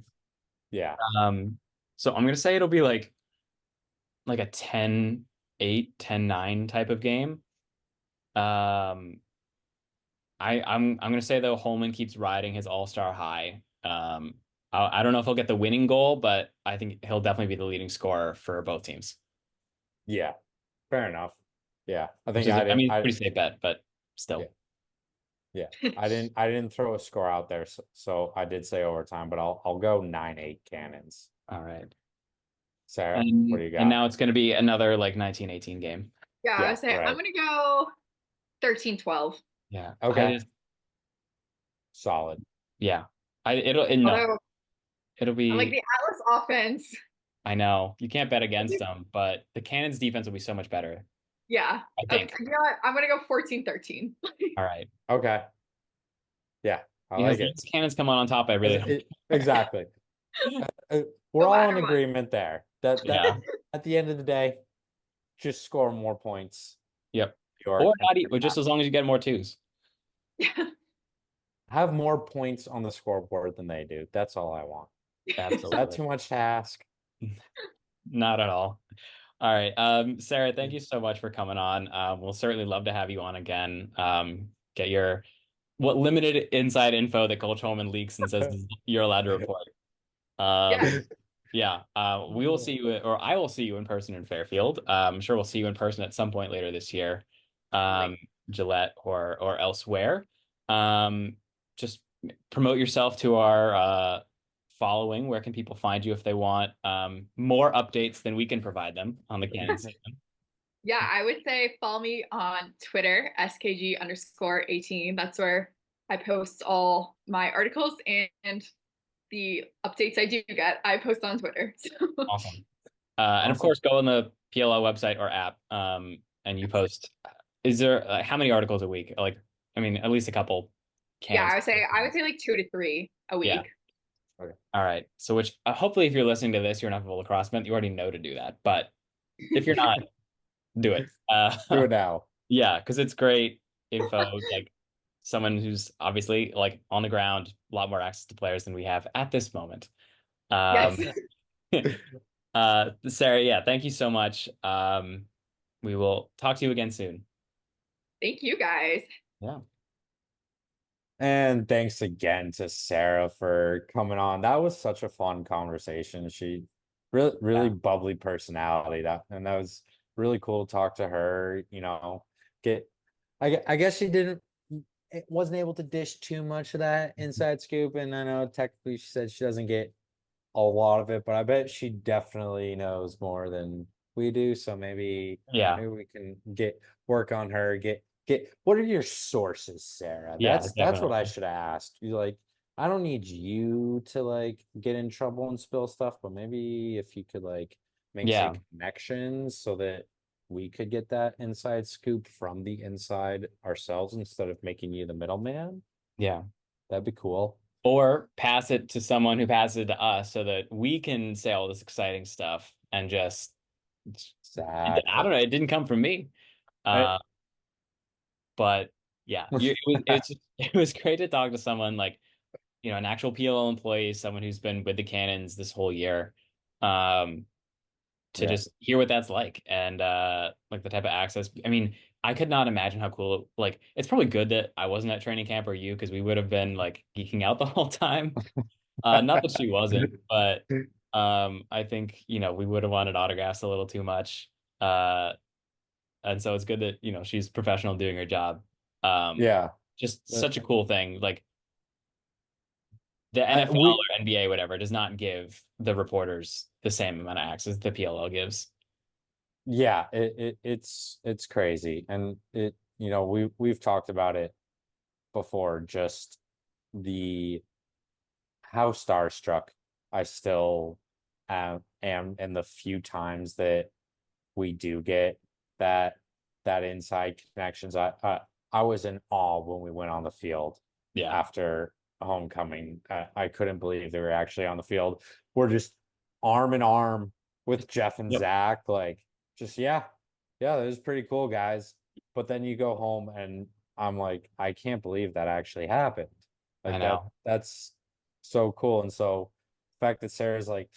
yeah. Um so I'm gonna say it'll be like a 10-8, 10-9 type of game. Um I'm gonna say though Holman keeps riding his all-star high. I don't know if he'll get the winning goal, but I think he'll definitely be the leading scorer for both teams. Yeah. Fair enough. Yeah. I Which think is, I I didn't mean, I pretty safe bet, but yeah. still. Yeah. I didn't throw a score out there, so I did say overtime, but I'll go 9-8 Cannons. All right. Sarah, what do And you and got? now it's going to be another like 1918 game. Yeah, I Yeah, would say I'm right. gonna go 13-12. Yeah. I Okay. just Solid. yeah. No. Although It'll I'm like be the Atlas offense. I know. You can't bet against them, but the Cannons defense will be so much better, Yeah. I Okay, think. you know what? I'm gonna go 14-13. All right. Okay. Yeah, I Because like it. once Cannons come on top, I really don't care. Exactly. Uh, we're No all in matter what. agreement there. That Yeah. at the end of the day, just score more points. Yep. New Or York and not or just as long as you get more twos. Yeah. have more points on the scoreboard than they do. That's all I want. Is that Absolutely. too much to ask? Not at all. All right. Sarah, thank you so much for coming on. We'll certainly love to have you on again. Get your what limited inside info that Coach Holman leaks and says you're allowed to report. Yes, Yeah. We will see you, or I will see you in person in Fairfield. I'm sure we'll see you in person at some point later this year, great. um, Gillette or elsewhere. Just promote yourself to our following. Where can people find you if they want more updates than we can provide them on the Canon season? Yeah, I would say follow me on Twitter, SKG_18. That's where I post all my articles and the updates I do get. I post on Twitter. So Awesome. And of Awesome. course, go on the PLL website or app, and you post. Is there how many articles a week? Like, I mean, at least a couple yeah, cans. I would say like 2 to 3 a Yeah. week. Okay. All right. So, which hopefully, if you're listening to this, you're an FFL lacrosse fan. You already know to do that. But if you're not, do it. Do it now. Yeah, because it's great info. Like someone who's obviously like on the ground, a lot more access to players than we have at this moment. Yes. Um, Sarah, yeah, thank you so much. We will talk to you again soon. Thank you guys. Yeah. And thanks again to Sarah for coming on. That was such a fun conversation. She really Yeah. bubbly personality. That was really cool to talk to her, get I guess she wasn't able to dish too much of that inside scoop. And I know technically she said she doesn't get a lot of it, but I bet she definitely knows more than we do. So Yeah. maybe we can work on her, get what are your sources, Sarah? Yeah, That's what I definitely. should have asked. You like, I don't need you to like get in trouble and spill stuff, but maybe if you could like make some Yeah. connections so that we could get that inside scoop from the inside ourselves instead of making you the middleman, Yeah. that'd be cool. Or pass it to someone who passes it to us so that we can say all this exciting stuff and just, I don't Exactly. know, it didn't come from me. I- Uh, but yeah, it was great to talk to someone like, an actual PLL employee, someone who's been with the Cannons this whole year. Um, to yeah. just hear what that's like and like the type of access. I mean, I could not imagine how cool like it's probably good that I wasn't at training camp or you because we would have been like geeking out the whole time. Not that she wasn't, but I think, we would have wanted autographs a little too much. Uh and so it's good that, she's professional doing her job. Um Yeah. just Uh, such a cool thing. Like the I NFL we or NBA, whatever, does not give the reporters the same amount of access the PLL gives. Yeah, it's crazy. And we've talked about it before, just the how starstruck I still am in the few times that we do get that inside connections. I was in awe when we went on the field Yeah. after homecoming. I couldn't believe they were actually on the field. We're just arm in arm with Jeff and Yep. Zach, like just yeah, that was pretty cool, guys. But then you go home and I'm like, I can't believe that actually happened. I Like know. that's so cool. And so the fact that Sarah's like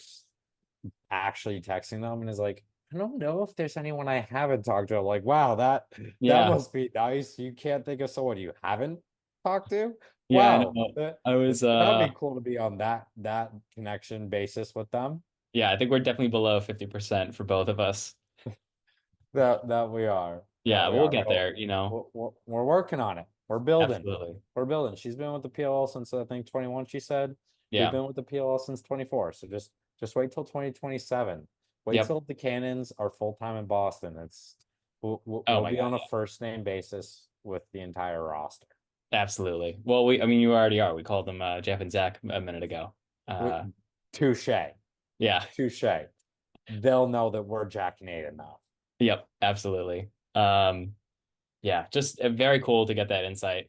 actually texting them and is like, I don't know if there's anyone I haven't talked to. I'm like, wow, that Yeah. must be nice. You can't think of someone you haven't talked to? Yeah, I Wow. know. I was That'd be cool to be on that connection basis with them. yeah, I think we're definitely below 50% for both of us. That we are. That Yeah, we we'll are. get But there, we're working on it. We're building. Absolutely. We're building. She's been with the PLL since I think 21, she said. We've Yeah. been with the PLL since 24. So just wait till 2027. Wait Yep. till the Cannons are full-time in Boston. Oh We'll my be God, on a yeah. first name basis with the entire roster. Absolutely. Well, I mean, you already are. We called them Jeff and Zach a minute ago. We, Uh, touche. yeah. Touche. They'll know that we're Jack and Aidan now. Yep. Absolutely. Yeah, just very cool to get that insight.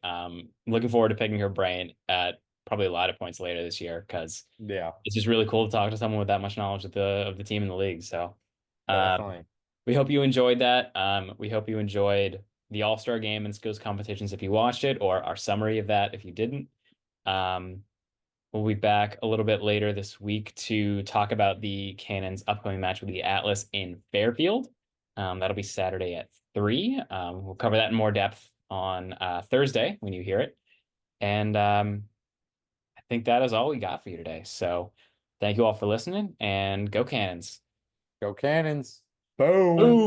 Looking forward to picking her brain at probably a lot of points later this year because Yeah, it's just really cool to talk to someone with that much knowledge of the team in the league. So, um, definitely. we hope you enjoyed that. We hope you enjoyed the All-Star game and skills competitions if you watched it, or our summary of that if you didn't. Um, We'll be back a little bit later this week to talk about the Cannons' upcoming match with the Atlas in Fairfield. That'll be Saturday at 3. We'll cover that in more depth on Thursday when you hear it. And I think that is all we got for you today. So thank you all for listening, and go Cannons. Go Cannons. Boom. Boom.